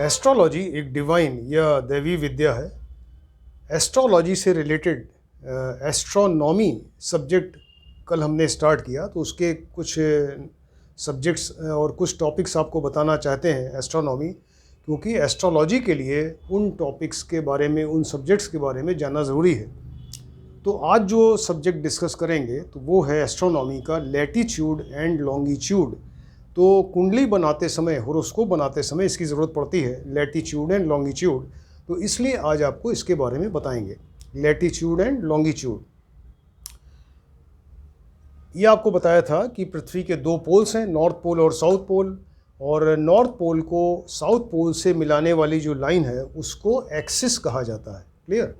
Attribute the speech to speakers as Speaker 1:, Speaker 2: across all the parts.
Speaker 1: Astrology एक divine या दैवी विद्या है। एस्ट्रोलॉजी से रिलेटेड एस्ट्रोनॉमी सब्जेक्ट कल हमने स्टार्ट किया, तो उसके कुछ सब्जेक्ट्स और कुछ टॉपिक्स आपको बताना चाहते हैं एस्ट्रोनॉमी, क्योंकि एस्ट्रोलॉजी के लिए उन टॉपिक्स के बारे में, उन सब्जेक्ट्स के बारे में जानना ज़रूरी है। तो आज जो सब्जेक्ट डिस्कस करेंगे तो वो है एस्ट्रोनॉमी का लैटीट्यूड एंड लॉन्गिट्यूड। तो कुंडली बनाते समय, होरोस्कोप बनाते समय इसकी ज़रूरत पड़ती है, लैटीट्यूड एंड लॉन्गिट्यूड। तो इसलिए आज आपको इसके बारे में बताएंगे, लैटीट्यूड एंड लॉन्गिट्यूड। ये आपको बताया था कि पृथ्वी के दो पोल्स हैं, नॉर्थ पोल और साउथ पोल, और नॉर्थ पोल को साउथ पोल से मिलाने वाली जो लाइन है उसको एक्सिस कहा जाता है। क्लियर?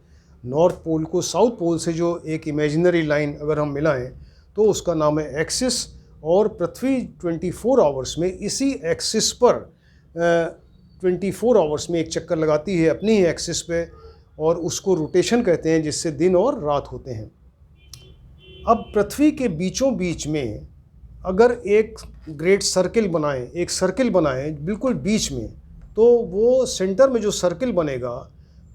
Speaker 1: नॉर्थ पोल को साउथ पोल से जो एक इमेजिनरी लाइन अगर हम मिलाएं तो उसका नाम है एक्सिस। और पृथ्वी 24 आवर्स में इसी एक्सिस पर 24 आवर्स में एक चक्कर लगाती है अपनी ही एक्सिस पे, और उसको रोटेशन कहते हैं, जिससे दिन और रात होते हैं। अब पृथ्वी के बीचों बीच में अगर एक ग्रेट सर्किल बनाएं, एक सर्किल बनाएं बिल्कुल बीच में, तो वो सेंटर में जो सर्किल बनेगा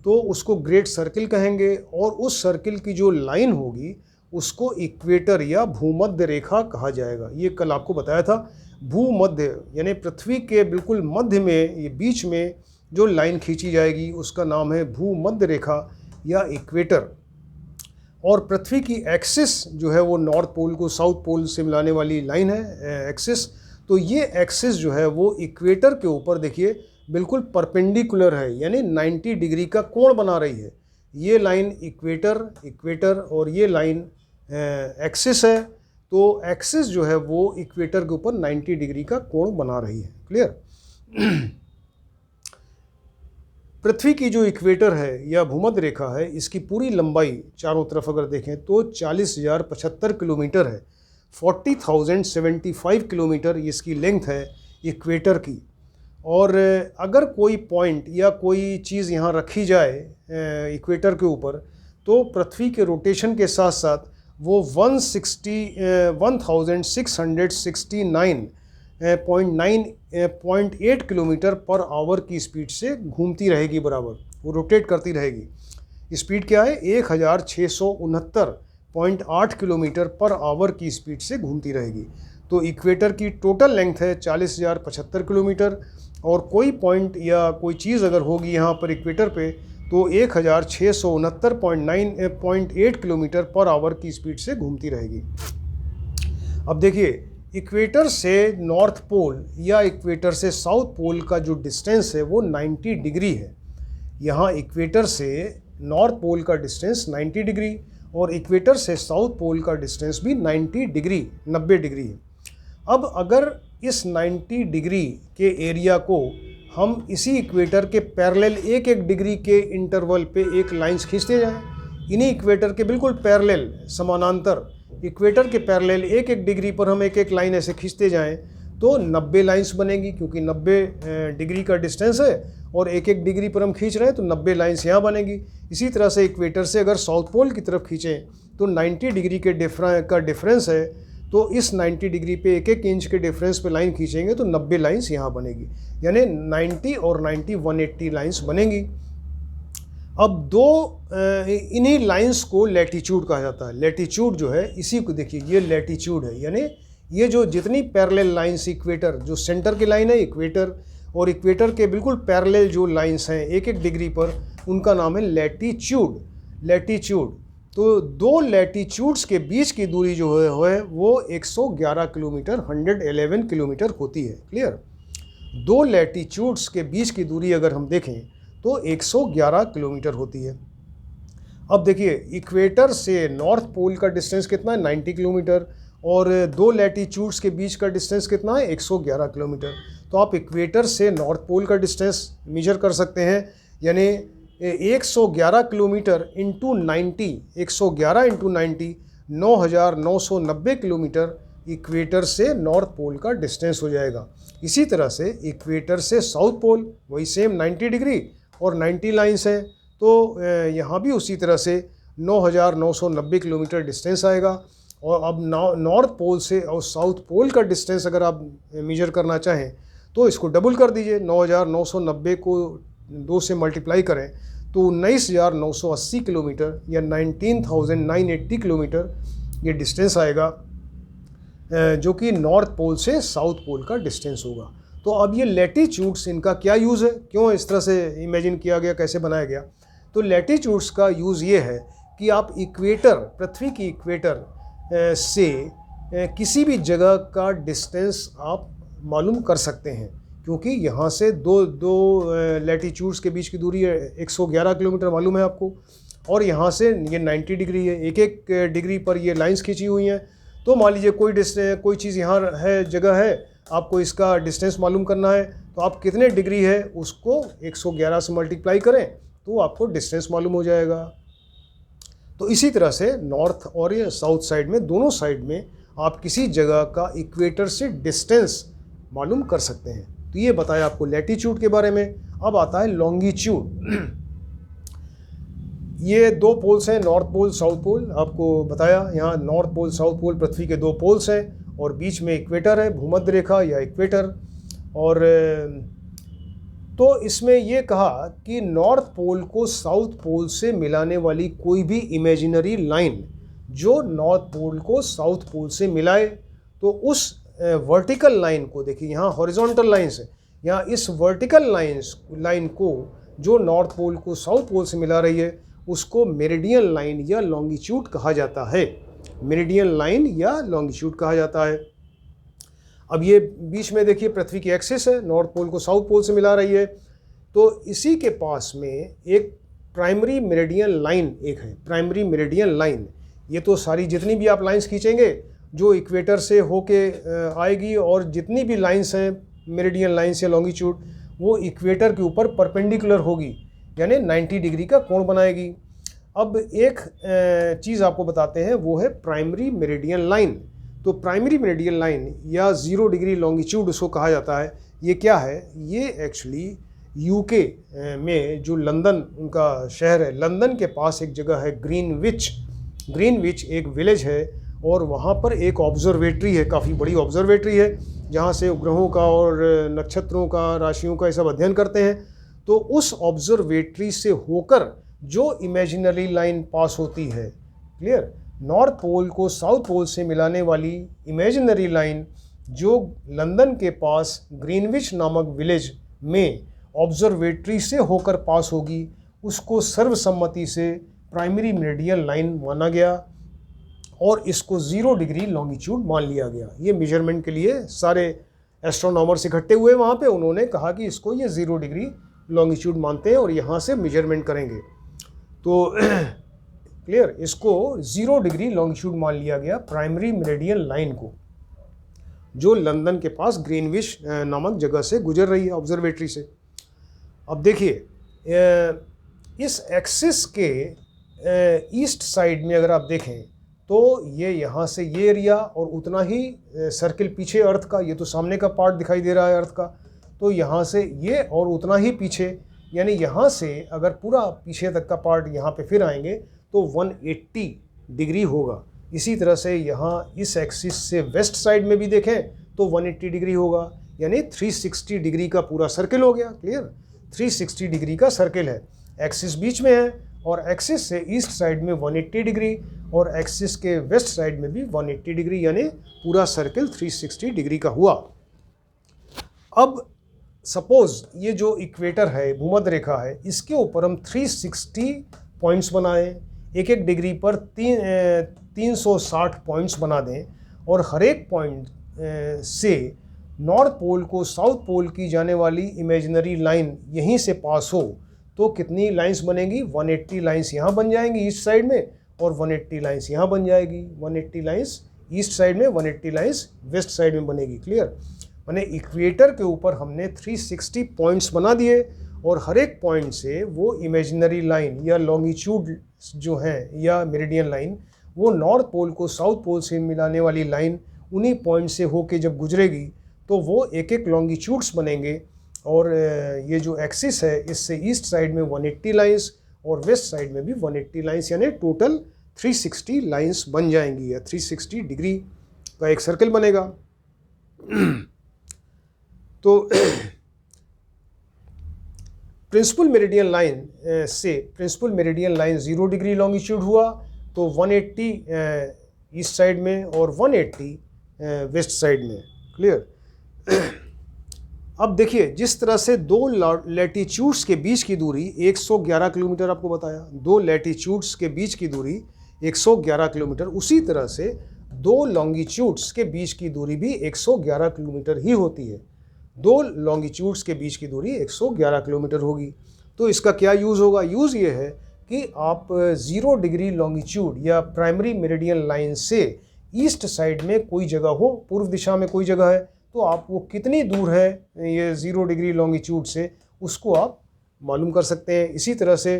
Speaker 1: तो उसको ग्रेट सर्किल कहेंगे, और उस सर्किल की जो लाइन होगी उसको इक्वेटर या भूमध्य रेखा कहा जाएगा। ये कल आपको बताया था। भूमध्य यानी पृथ्वी के बिल्कुल मध्य में, ये बीच में जो लाइन खींची जाएगी उसका नाम है भूमध्य रेखा या इक्वेटर। और पृथ्वी की एक्सिस जो है वो नॉर्थ पोल को साउथ पोल से मिलाने वाली लाइन है, एक्सिस। तो ये एक्सिस जो है वो इक्वेटर के ऊपर देखिए बिल्कुल परपेंडिकुलर है, यानी 90 डिग्री का कोण बना रही है। ये लाइन इक्वेटर और ये लाइन एक्सिस है। तो एक्सिस जो है वो इक्वेटर के ऊपर 90 डिग्री का कोण बना रही है। क्लियर? पृथ्वी की जो इक्वेटर है या भूमध्य रेखा है, इसकी पूरी लंबाई चारों तरफ अगर देखें तो 40,075 किलोमीटर है। 40,075 किलोमीटर इसकी लेंथ है इक्वेटर की। और अगर कोई पॉइंट या कोई चीज़ यहाँ रखी जाए इक्वेटर के ऊपर, तो पृथ्वी के रोटेशन के साथ साथ वो 16,969.8 किलोमीटर पर आवर की स्पीड से घूमती रहेगी, बराबर वो रोटेट करती रहेगी। स्पीड क्या है? 1669.8 किलोमीटर पर आवर की स्पीड से घूमती रहेगी। तो इक्वेटर की टोटल लेंथ है 40,075 किलोमीटर, और कोई पॉइंट या कोई चीज़ अगर होगी यहाँ पर इक्वेटर पे तो 1669.8 किलोमीटर पर आवर की स्पीड से घूमती रहेगी। अब देखिए, इक्वेटर से नॉर्थ पोल या इक्वेटर से साउथ पोल का जो डिस्टेंस है वो 90 डिग्री है। यहाँ इक्वेटर से नॉर्थ पोल का डिस्टेंस 90 डिग्री, और इक्वेटर से साउथ पोल का डिस्टेंस भी 90 डिग्री 90 डिग्री है। अब अगर इस 90 डिग्री के एरिया को हम इसी इक्वेटर के पैरेलल एक एक डिग्री के इंटरवल पे एक लाइंस खींचते जाएं, इन्हीं इक्वेटर के बिल्कुल पैरेलल, समानांतर इक्वेटर के पैरेलल एक एक डिग्री पर हम एक एक लाइन ऐसे खींचते जाएं, तो 90 लाइंस बनेगी, क्योंकि 90 डिग्री का डिस्टेंस है और एक एक डिग्री पर हम खींच रहे हैं, तो 90 लाइंस यहाँ बनेगी। इसी तरह से इक्वेटर से अगर साउथ पोल की तरफ खींचें तो 90 डिग्री के डिफरेंस है, तो इस 90 डिग्री पे एक एक इंच के डिफरेंस पे लाइन खींचेंगे तो 90 लाइंस यहाँ बनेगी, यानी 90 और 90 180 लाइंस बनेंगी। अब दो इन्हीं लाइंस को लैटीट्यूड कहा जाता है। लैटीट्यूड जो है, इसी को देखिए, ये लैटीट्यूड है, यानी ये जो जितनी पैरेलल लाइंस, इक्वेटर जो सेंटर की लाइन है इक्वेटर, और इक्वेटर के बिल्कुल पैरेलल जो लाइंस हैं एक एक डिग्री पर, उनका नाम है लैटीट्यूड। लैटीट्यूड। तो दो लैटीट्यूड्स के बीच की दूरी जो है वो 111 किलोमीटर 111 किलोमीटर होती है। क्लियर? दो लैटीट्यूड्स के बीच की दूरी अगर हम देखें तो 111 किलोमीटर होती है। अब देखिए, इक्वेटर से नॉर्थ पोल का डिस्टेंस कितना है? 90 किलोमीटर, और दो लैटीट्यूड्स के बीच का डिस्टेंस कितना है? 111 किलोमीटर। तो आप इक्वेटर से नॉर्थ पोल का डिस्टेंस मेजर कर सकते हैं, यानी 111 kilometre into 90, 111 into 90, 9,990 kilometre equator से नॉर्थ पोल का डिस्टेंस हो जाएगा। इसी तरह से इक्वेटर से साउथ पोल वही सेम 90 डिग्री और 90 लाइंस हैं, तो यहाँ भी उसी तरह से 9,990 किलोमीटर डिस्टेंस आएगा। और अब नॉर्थ पोल से और साउथ पोल का डिस्टेंस अगर आप मेजर करना चाहें तो इसको डबल कर दीजिए, 9,990 को 2 से मल्टीप्लाई करें तो 19,980 किलोमीटर या 19,980 किलोमीटर ये डिस्टेंस आएगा, जो कि नॉर्थ पोल से साउथ पोल का डिस्टेंस होगा। तो अब ये लैटिट्यूड्स, इनका क्या यूज़ है, क्यों इस तरह से इमेजिन किया गया, कैसे बनाया गया? तो लैटिट्यूड्स का यूज़ ये है कि आप इक्वेटर, पृथ्वी की इक्वेटर से किसी भी जगह का डिस्टेंस आप मालूम कर सकते हैं, क्योंकि यहाँ से दो लैटिट्यूड्स के बीच की दूरी है 111 किलोमीटर मालूम है आपको, और यहाँ से ये 90 डिग्री है, एक एक डिग्री पर ये लाइंस खींची हुई हैं। तो मान लीजिए कोई चीज़ यहाँ है, जगह है, आपको इसका डिस्टेंस मालूम करना है, तो आप कितने डिग्री है उसको 111 से मल्टीप्लाई करें तो आपको डिस्टेंस मालूम हो जाएगा। तो इसी तरह से नॉर्थ और ये साउथ साइड में, दोनों साइड में आप किसी जगह का इक्वेटर से डिस्टेंस मालूम कर सकते हैं। तो ये बताया आपको लैटिट्यूड के बारे में। अब आता है लॉन्गिट्यूड। ये 2 पोल्स हैं, नॉर्थ पोल, साउथ पोल। आपको बताया यहाँ नॉर्थ पोल, साउथ पोल पृथ्वी के 2 पोल्स हैं और बीच में इक्वेटर है, भूमध्य रेखा या इक्वेटर। और तो इसमें ये कहा कि नॉर्थ पोल को साउथ पोल से मिलाने वाली कोई भी इमेजिनरी लाइन जो नॉर्थ पोल को साउथ पोल से मिलाए, तो उस वर्टिकल लाइन को देखिए, यहाँ हॉरिजॉन्टल लाइन्स है, यहाँ इस वर्टिकल लाइन को जो नॉर्थ पोल को साउथ पोल से मिला रही है उसको मेरिडियन लाइन या लॉन्गिट्यूड कहा जाता है। मेरिडियन लाइन या लॉन्गिट्यूड कहा जाता है। अब ये बीच में देखिए पृथ्वी की एक्सिस है, नॉर्थ पोल को साउथ पोल से मिला रही है, तो इसी के पास में एक प्राइमरी मेरिडियन लाइन एक है, प्राइमरी मेरिडियन लाइन। ये तो सारी जितनी भी आप लाइंस खींचेंगे जो इक्वेटर से होके आएगी, और जितनी भी लाइंस हैं मेरिडियन लाइंस या लॉन्गिट्यूड, वो इक्वेटर के ऊपर परपेंडिकुलर होगी, यानी 90 डिग्री का कोण बनाएगी। अब एक चीज़ आपको बताते हैं, वो है प्राइमरी मेरिडियन लाइन। तो प्राइमरी मेरिडियन लाइन या 0 डिग्री लॉन्गिट्यूड उसको कहा जाता है। ये क्या है? ये एक्चुअली यूके में जो लंदन उनका शहर है, लंदन के पास एक जगह है ग्रीनविच। ग्रीनविच एक विलेज है और वहाँ पर एक ऑब्जर्वेटरी है, काफ़ी बड़ी ऑब्जर्वेटरी है, जहाँ से उपग्रहों का और नक्षत्रों का, राशियों का ये सब अध्ययन करते हैं। तो उस ऑब्जर्वेटरी से होकर जो इमेजिनरी लाइन पास होती है, क्लियर, नॉर्थ पोल को साउथ पोल से मिलाने वाली इमेजिनरी लाइन जो लंदन के पास ग्रीनविच नामक विलेज में ऑब्जर्वेटरी से होकर पास होगी, उसको सर्वसम्मति से प्राइमरी मेरिडियन लाइन माना गया और इसको 0 डिग्री लॉन्गिट्यूड मान लिया गया। ये मेजरमेंट के लिए सारे एस्ट्रोनॉमर्स इकट्ठे हुए वहाँ पे, उन्होंने कहा कि इसको ये 0 डिग्री लॉन्गिट्यूड मानते हैं और यहाँ से मेजरमेंट करेंगे। तो क्लियर, इसको 0 डिग्री लॉन्गिट्यूड मान लिया गया प्राइमरी मेरिडियन लाइन को, जो लंदन के पास ग्रीनविच नामक जगह से गुजर रही है ऑब्जर्वेटरी से। अब देखिए इस एक्सिस के ईस्ट साइड में अगर आप देखें तो ये यहाँ से ये एरिया और उतना ही सर्किल पीछे अर्थ का, ये तो सामने का पार्ट दिखाई दे रहा है अर्थ का, तो यहाँ से ये और उतना ही पीछे, यानी यहाँ से अगर पूरा पीछे तक का पार्ट यहाँ पे फिर आएंगे तो 180 डिग्री होगा। इसी तरह से यहाँ इस एक्सिस से वेस्ट साइड में भी देखें तो 180 डिग्री होगा, यानी 360 डिग्री का पूरा सर्किल हो गया। क्लियर, 360 डिग्री का सर्किल है, एक्सिस बीच में है और एक्सिस से ईस्ट साइड में 180 डिग्री और एक्सिस के वेस्ट साइड में भी 180 डिग्री, यानी पूरा सर्किल 360 डिग्री का हुआ। अब सपोज ये जो इक्वेटर है, भूमध्य रेखा है, इसके ऊपर हम 360 पॉइंट्स बनाएं, एक एक डिग्री पर 360 पॉइंट्स बना दें और हर एक पॉइंट से नॉर्थ पोल को साउथ पोल की जाने वाली इमेजिनरी लाइन यहीं से पास हो, तो कितनी लाइंस बनेंगी? 180 लाइंस यहाँ बन जाएंगी ईस्ट साइड में और 180 लाइंस यहाँ बन जाएगी। 180 लाइंस ईस्ट साइड में, 180 लाइंस वेस्ट साइड में बनेगी। क्लियर, मैंने इक्वेटर के ऊपर हमने 360 पॉइंट्स बना दिए और हर एक पॉइंट से वो इमेजिनरी लाइन या लॉन्गिट्यूड जो है या मेरिडियन लाइन, वो नॉर्थ पोल को साउथ पोल से मिलाने वाली लाइन उन्हीं पॉइंट से होके जब गुजरेगी तो वो एक एक लॉन्गिट्यूड्स बनेंगे। और ये जो एक्सिस है इससे ईस्ट साइड में 180 लाइंस और वेस्ट साइड में भी 180 लाइंस, यानी टोटल 360 लाइंस बन जाएंगी या 360 डिग्री का एक सर्कल बनेगा। तो प्रिंसिपल मेरिडियन लाइन से principal meridian line 0 degree longitude हुआ तो 180 ईस्ट साइड में और 180 वेस्ट साइड में। क्लियर। अब देखिए, जिस तरह से दो लैटिट्यूड्स के बीच की दूरी 111 किलोमीटर आपको बताया, दो लैटिट्यूड्स के बीच की दूरी 111 किलोमीटर, उसी तरह से दो लॉन्गिट्यूड्स के बीच की दूरी भी 111 किलोमीटर ही होती है। दो लॉन्गिट्यूड्स के बीच की दूरी 111 किलोमीटर होगी। तो इसका क्या यूज़ होगा? यूज़ ये है कि आप 0 डिग्री लॉन्गिट्यूड या प्राइमरी मेरिडियन लाइन से ईस्ट साइड में कोई जगह हो, पूर्व दिशा में कोई जगह है, तो आप वो कितनी दूर है ये 0 डिग्री लॉन्गिट्यूड से, उसको आप मालूम कर सकते हैं। इसी तरह से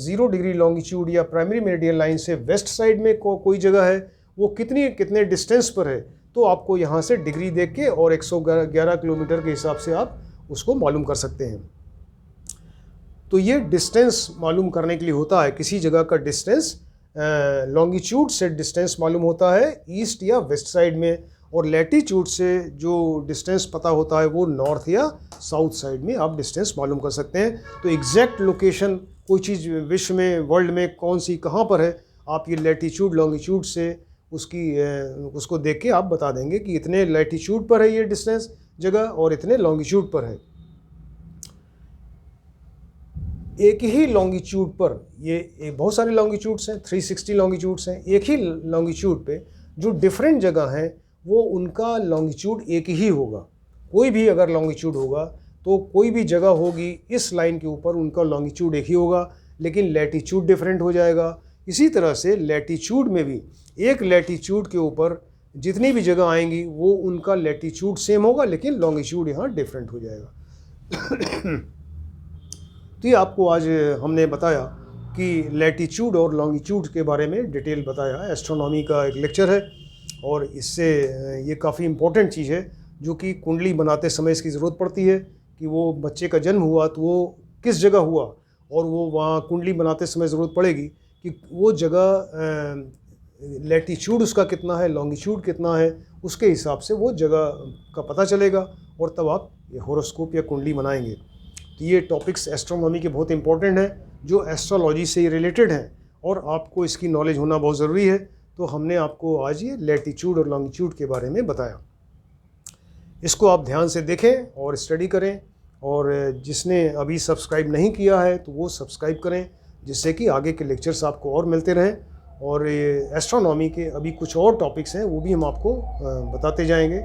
Speaker 1: 0 डिग्री लॉन्गिट्यूड या प्राइमरी मेरिडियन लाइन से वेस्ट साइड में कोई जगह है, वो कितने डिस्टेंस पर है, तो आपको यहाँ से डिग्री देख के और 111 किलोमीटर के हिसाब से आप उसको मालूम कर सकते हैं। तो ये डिस्टेंस मालूम करने के लिए होता है, किसी जगह का डिस्टेंस लॉन्गिट्यूड से डिस्टेंस मालूम होता है ईस्ट या वेस्ट साइड में, और लैटिट्यूड से जो डिस्टेंस पता होता है वो नॉर्थ या साउथ साइड में आप डिस्टेंस मालूम कर सकते हैं। तो एग्जैक्ट लोकेशन कोई चीज़ विश्व में, वर्ल्ड में कौन सी कहाँ पर है, आप ये लैटिट्यूड लॉन्गिट्यूड से उसको देख के आप बता देंगे कि इतने लैटिट्यूड पर है ये डिस्टेंस जगह और इतने लॉन्गिट्यूड पर है। एक ही लॉन्गिट्यूड पर ये बहुत सारे लॉन्गिट्यूड्स हैं, 360 लॉन्गिट्यूड्स हैं। एक ही लॉन्गिट्यूड पे जो डिफरेंट जगह हैं वो उनका लॉन्गिट्यूड एक ही होगा। कोई भी अगर लॉन्गिट्यूड होगा तो कोई भी जगह होगी इस लाइन के ऊपर, उनका लॉन्गिट्यूड एक ही होगा, लेकिन लैटिट्यूड डिफरेंट हो जाएगा। इसी तरह से लैटिट्यूड में भी एक लैटिट्यूड के ऊपर जितनी भी जगह आएंगी वो उनका लैटिट्यूड सेम होगा, लेकिन लॉन्गिट्यूड यहाँ डिफरेंट हो जाएगा। तो ये आपको आज हमने बताया कि लैटिट्यूड और लॉन्गिट्यूड के बारे में डिटेल बताया। एस्ट्रोनॉमी का एक लेक्चर है और इससे ये काफ़ी इम्पोर्टेंट चीज़ है जो कि कुंडली बनाते समय इसकी ज़रूरत पड़ती है कि वो बच्चे का जन्म हुआ तो वो किस जगह हुआ, और वो वहाँ कुंडली बनाते समय ज़रूरत पड़ेगी कि वो जगह लैटिट्यूड उसका कितना है, लॉन्गिट्यूड कितना है, उसके हिसाब से वो जगह का पता चलेगा और तब आप ये होरोस्कोप या कुंडली बनाएंगे। तो ये टॉपिक्स एस्ट्रोनॉमी के बहुत इंपॉर्टेंट हैं जो एस्ट्रोलॉजी से रिलेटेड हैं और आपको इसकी नॉलेज होना बहुत ज़रूरी है। तो हमने आपको आज ये लैटिट्यूड और लॉन्गिट्यूड के बारे में बताया। इसको आप ध्यान से देखें और स्टडी करें, और जिसने अभी सब्सक्राइब नहीं किया है तो वो सब्सक्राइब करें, जिससे कि आगे के लेक्चर्स आपको और मिलते रहें। और ये एस्ट्रोनॉमी के अभी कुछ और टॉपिक्स हैं वो भी हम आपको बताते जाएंगे,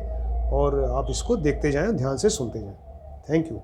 Speaker 1: और आप इसको देखते जाएं, ध्यान से सुनते जाएं। Thank you.